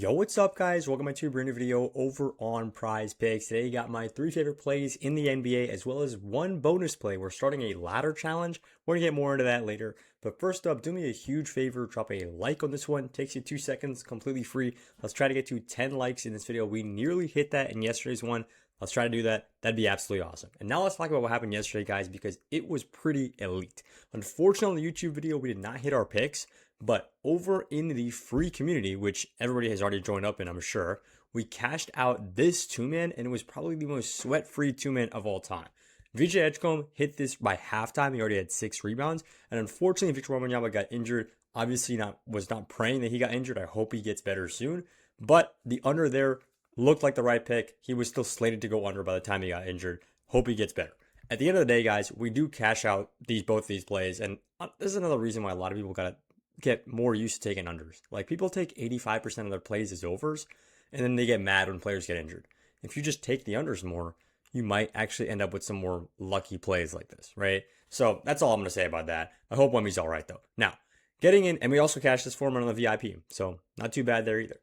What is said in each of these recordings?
Yo, what's up, guys? Welcome to a brand new video over on PrizePicks. Today, you got my 3 favorite plays in the NBA, as well as one bonus play. We're starting a ladder challenge. We're gonna get more into that later. But first up, do me a huge favor, drop a like on this one. Takes you 2 seconds, completely free. Let's try to get to 10 likes in this video. We nearly hit that in yesterday's one. Let's try to do that. That'd be absolutely awesome. And now let's talk about what happened yesterday, guys, because it was pretty elite. Unfortunately, on the YouTube video, we did not hit our picks. But over in the free community, which everybody has already joined up in, I'm sure, we cashed out this 2-man, and it was probably the most sweat-free 2-man of all time. VJ Edgecombe hit this by halftime. He already had 6 rebounds. And unfortunately, Victor Wembanyama got injured. Obviously, was not praying that he got injured. I hope he gets better soon. But the under there looked like the right pick. He was still slated to go under by the time he got injured. Hope he gets better. At the end of the day, guys, we do cash out both these plays. And this is another reason why a lot of people got to get more used to taking unders. Like, people take 85% of their plays as overs, and then they get mad when players get injured. If you just take the unders more, you might actually end up with some more lucky plays like this, right? So that's all I'm going to say about that. I hope Wemmy's all right, though. Now, getting in, and we also cashed this format on the VIP, so not too bad there either.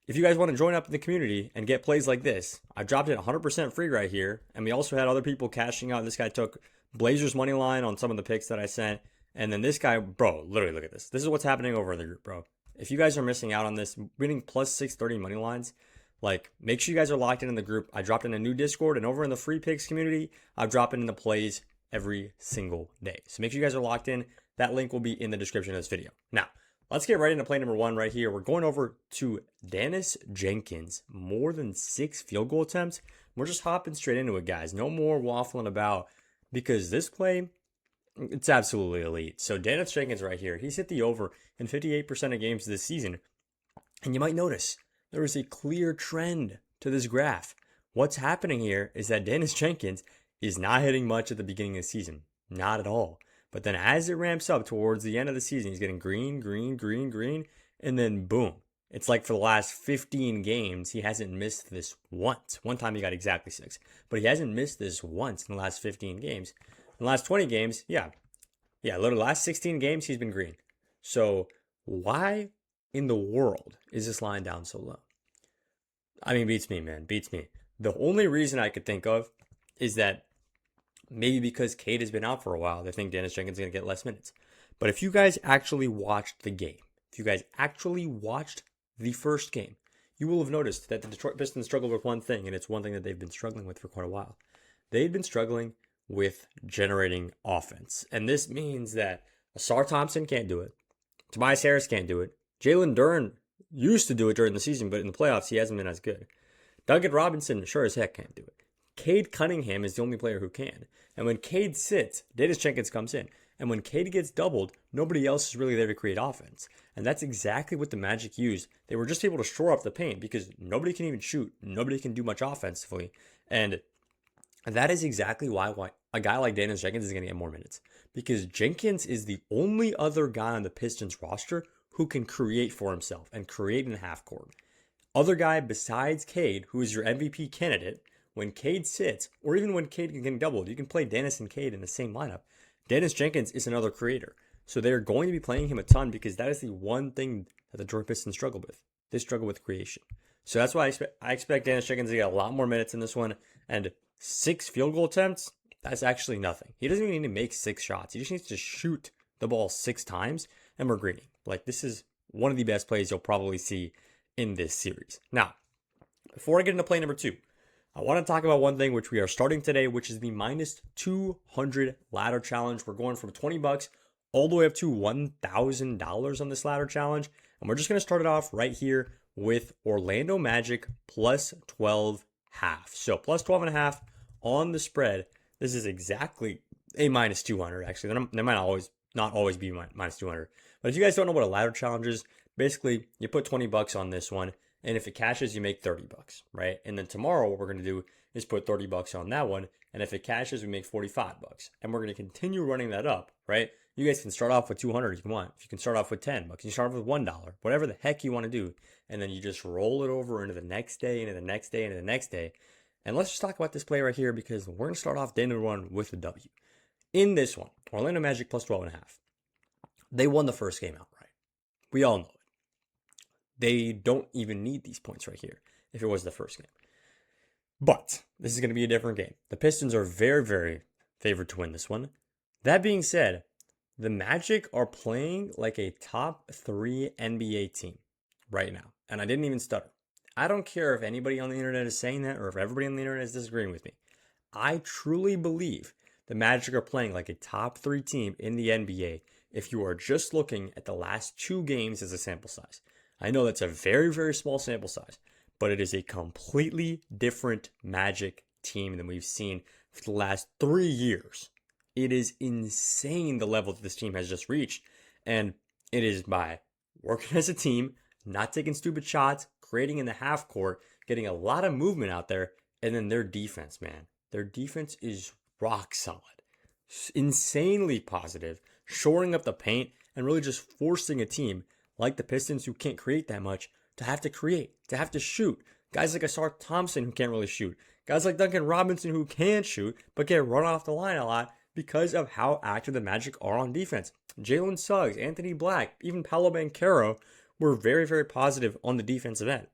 If you guys want to join up in the community and get plays like this, I dropped it 100% free right here, and we also had other people cashing out. This guy took Blazers money line on some of the picks that I sent. And then this guy, bro, literally look at this. This is what's happening over in the group, bro. If you guys are missing out on this, winning plus 630 money lines, like, make sure you guys are locked in the group. I dropped in a new Discord, and over in the free picks community, I'm dropping in the plays every single day. So make sure you guys are locked in. That link will be in the description of this video. Now, let's get right into play number 1 right here. We're going over to Dennis Jenkins. More than 6 field goal attempts. We're just hopping straight into it, guys. No more waffling about, because this play, it's absolutely elite. So Dennis Jenkins right here, he's hit the over in 58% of games this season. And you might notice there is a clear trend to this graph. What's happening here is that Dennis Jenkins is not hitting much at the beginning of the season. Not at all. But then as it ramps up towards the end of the season, he's getting green, green, green, green, and then boom. It's like for the last 15 games, he hasn't missed this once. One time he got exactly 6. But he hasn't missed this once in the last 15 games. In the last 20 games, literally last 16 games, he's been green. So why in the world is this line down so low? I mean, beats me, man. Beats me. The only reason I could think of is that maybe because Cade has been out for a while, they think Dennis Jenkins is going to get less minutes. But if you guys actually watched the game, if you guys actually watched the first game, you will have noticed that the Detroit Pistons struggled with one thing, and it's one thing that they've been struggling with for quite a while. They've been struggling with generating offense. And this means that Asar Thompson can't do it. Tobias Harris can't do it. Jalen Duren used to do it during the season, but in the playoffs, he hasn't been as good. Duncan Robinson sure as heck can't do it. Cade Cunningham is the only player who can. And when Cade sits, Dennis Jenkins comes in. And when Cade gets doubled, nobody else is really there to create offense. And that's exactly what the Magic used. They were just able to shore up the paint because nobody can even shoot. Nobody can do much offensively. And that is exactly why a guy like Dennis Jenkins is going to get more minutes. Because Jenkins is the only other guy on the Pistons roster who can create for himself and create in the half court. Other guy besides Cade, who is your MVP candidate, when Cade sits, or even when Cade can get doubled, you can play Dennis and Cade in the same lineup. Dennis Jenkins is another creator. So they're going to be playing him a ton because that is the one thing that the Detroit Pistons struggle with. They struggle with creation. So that's why I expect Dennis Jenkins to get a lot more minutes in this one. And 6 field goal attempts, that's actually nothing. He doesn't even need to make 6 shots. He just needs to shoot the ball 6 times, and we're greening. Like, this is one of the best plays you'll probably see in this series. Now, before I get into play number 2, I want to talk about one thing which we are starting today, which is the minus 200 ladder challenge. We're going from $20 all the way up to $1,000 on this ladder challenge. And we're just going to start it off right here with Orlando Magic plus 12.5. So plus 12.5 on the spread. This is exactly a minus 200, actually. They might not always be minus 200. But if you guys don't know what a ladder challenge is, basically you put $20 on this one, and if it cashes, you make $30, right? And then tomorrow what we're going to do is put $30 on that one, and if it cashes, we make $45. And we're going to continue running that up, right? You guys can start off with 200 if you want. If you can start off with $10, you can start off with $1, whatever the heck you want to do. And then you just roll it over into the next day, into the next day, into the next day. And let's just talk about this play right here because we're going to start off day number 1 with a W. In this one, Orlando Magic plus 12.5. They won the first game outright. We all know it. They don't even need these points right here if it was the first game. But this is going to be a different game. The Pistons are very, very favored to win this one. That being said, the Magic are playing like a top 3 NBA team right now. And I didn't even stutter. I don't care if anybody on the internet is saying that or if everybody on the internet is disagreeing with me. I truly believe the Magic are playing like a top 3 team in the NBA if you are just looking at the last 2 games as a sample size. I know that's a very, very small sample size, but it is a completely different Magic team than we've seen for the last 3 years. It is insane the level that this team has just reached, and it is by working as a team, not taking stupid shots, creating in the half court, getting a lot of movement out there, and then their defense, man. Their defense is rock solid, insanely positive, shoring up the paint, and really just forcing a team like the Pistons, who can't create that much, to have to create, to have to shoot. Guys like Asar Thompson, who can't really shoot. Guys like Duncan Robinson, who can shoot, but get run off the line a lot because of how active the Magic are on defense. Jalen Suggs, Anthony Black, even Paolo Banchero were very, very positive on the defensive end.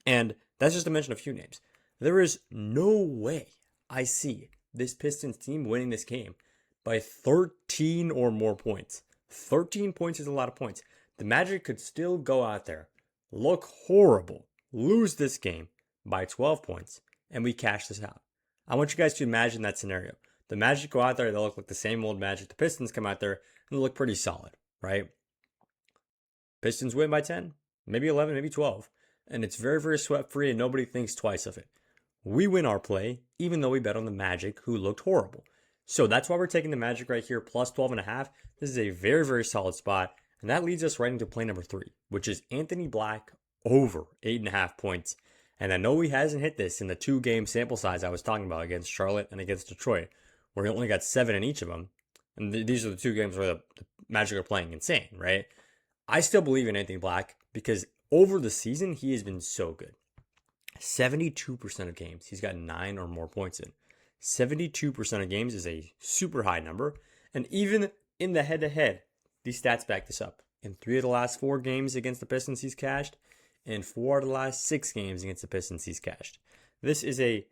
And that's just to mention a few names. There is no way I see this Pistons team winning this game by 13 or more points. 13 points is a lot of points. The Magic could still go out there, look horrible, lose this game by 12 points, and we cash this out. I want you guys to imagine that scenario. The Magic go out there, they look like the same old Magic. The Pistons come out there, and they look pretty solid, right? Pistons win by 10, maybe 11, maybe 12. And it's very, very sweat-free, and nobody thinks twice of it. We win our play, even though we bet on the Magic, who looked horrible. So that's why we're taking the Magic right here, plus 12.5. This is a very, very solid spot. And that leads us right into play number 3, which is Anthony Black over 8.5 points. And I know he hasn't hit this in the 2-game sample size I was talking about against Charlotte and against Detroit, where he only got 7 in each of them. And these are the 2 games where the Magic are playing insane, right? I still believe in Anthony Black because over the season, he has been so good. 72% of games, he's got 9 or more points in. 72% of games is a super high number. And even in the head-to-head, these stats back this up. In 3 of the last 4 games against the Pistons, he's cashed. And 4 out of the last 6 games against the Pistons, he's cashed. This is a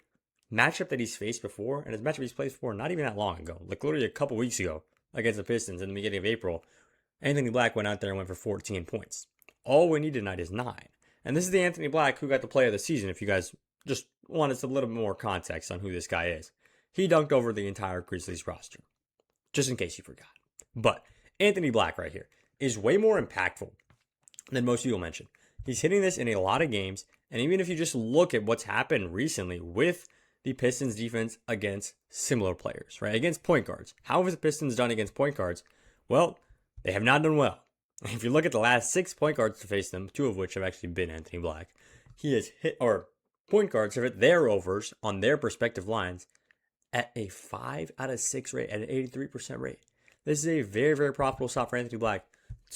matchup that he's faced before, and it's a matchup he's played for not even that long ago. Like literally a couple weeks ago against the Pistons in the beginning of April. Anthony Black went out there and went for 14 points. All we need tonight is 9. And this is the Anthony Black who got the play of the season, if you guys just wanted a little bit more context on who this guy is. He dunked over the entire Grizzlies roster, just in case you forgot. But Anthony Black right here is way more impactful than most people mention. He's hitting this in a lot of games, and even if you just look at what's happened recently with the Pistons defense against similar players, right? Against point guards. How have the Pistons done against point guards? Well, they have not done well. If you look at the last 6 point guards to face them, 2 of which have actually been Anthony Black, he has hit, or point guards have hit their overs on their respective lines at a 5 out of 6 rate, at an 83% rate. This is a very, very profitable shot for Anthony Black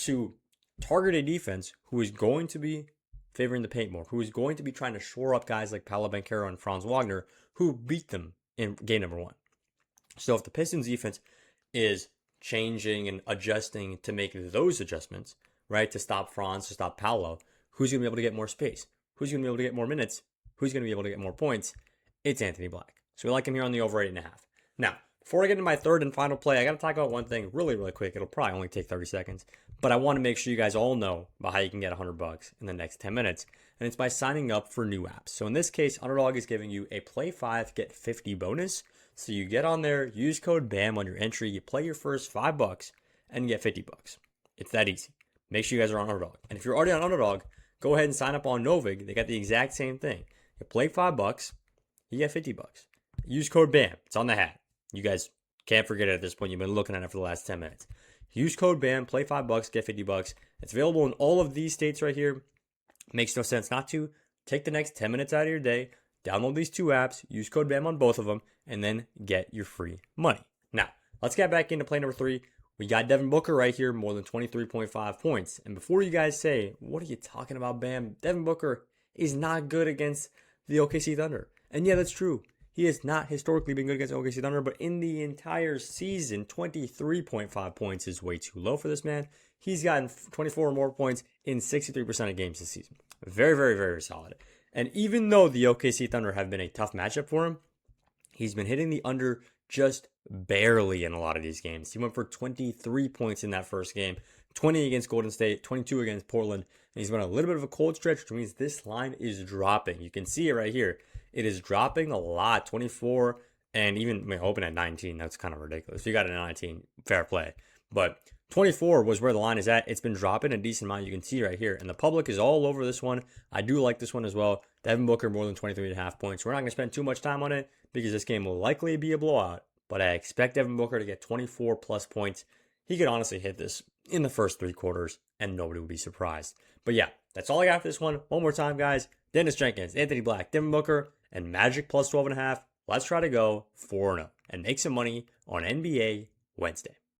to target a defense who is going to be favoring the paint more, who is going to be trying to shore up guys like Paolo Banchero and Franz Wagner, who beat them in game number 1. So if the Pistons defense is changing and adjusting to make those adjustments, right, to stop Franz, to stop Paolo, who's going to be able to get more space? Who's going to be able to get more minutes? Who's going to be able to get more points? It's Anthony Black. So we like him here on the over 8.5. Now, before I get into my third and final play, I got to talk about one thing really, really quick. It'll probably only take 30 seconds, but I want to make sure you guys all know about how you can get $100 in the next 10 minutes, and it's by signing up for new apps. So in this case, Underdog is giving you a play 5, get 50 bonus. So you get on there, use code BAM on your entry, you play your first $5, and you get $50. It's that easy. Make sure you guys are on Underdog. And if you're already on Underdog, go ahead and sign up on Novig. They got the exact same thing. You play $5, you get $50. Use code BAM. It's on the hat. You guys can't forget it at this point. You've been looking at it for the last 10 minutes. Use code BAM, play $5, get $50. It's available in all of these states right here. Makes no sense not to. Take the next 10 minutes out of your day, download these 2 apps, use code BAM on both of them, and then get your free money. Now, let's get back into play number 3. We got Devin Booker right here, more than 23.5 points. And before you guys say, what are you talking about, Bam? Devin Booker is not good against the OKC Thunder. And yeah, that's true. He has not historically been good against OKC Thunder, but in the entire season, 23.5 points is way too low for this man. He's gotten 24 or more points in 63% of games this season. Very, very, very solid. And even though the OKC Thunder have been a tough matchup for him, he's been hitting the under just barely in a lot of these games. He went for 23 points in that first game, 20 against Golden State, 22 against Portland. And he's been a little bit of a cold stretch, which means this line is dropping. You can see it right here. It is dropping a lot, 24, and even open at 19. That's kind of ridiculous. If you got it at 19, fair play. But 24 was where the line is at. It's been dropping a decent amount. You can see right here. And the public is all over this one. I do like this one as well. Devin Booker more than 23.5 points. We're not going to spend too much time on it because this game will likely be a blowout. But I expect Devin Booker to get 24 plus points. He could honestly hit this in the first 3 quarters and nobody would be surprised. But yeah, that's all I got for this one. One more time, guys. Dennis Jenkins, Anthony Black, Devin Booker, and Magic plus 12.5. Let's try to go 4-0 and make some money on NBA Wednesday.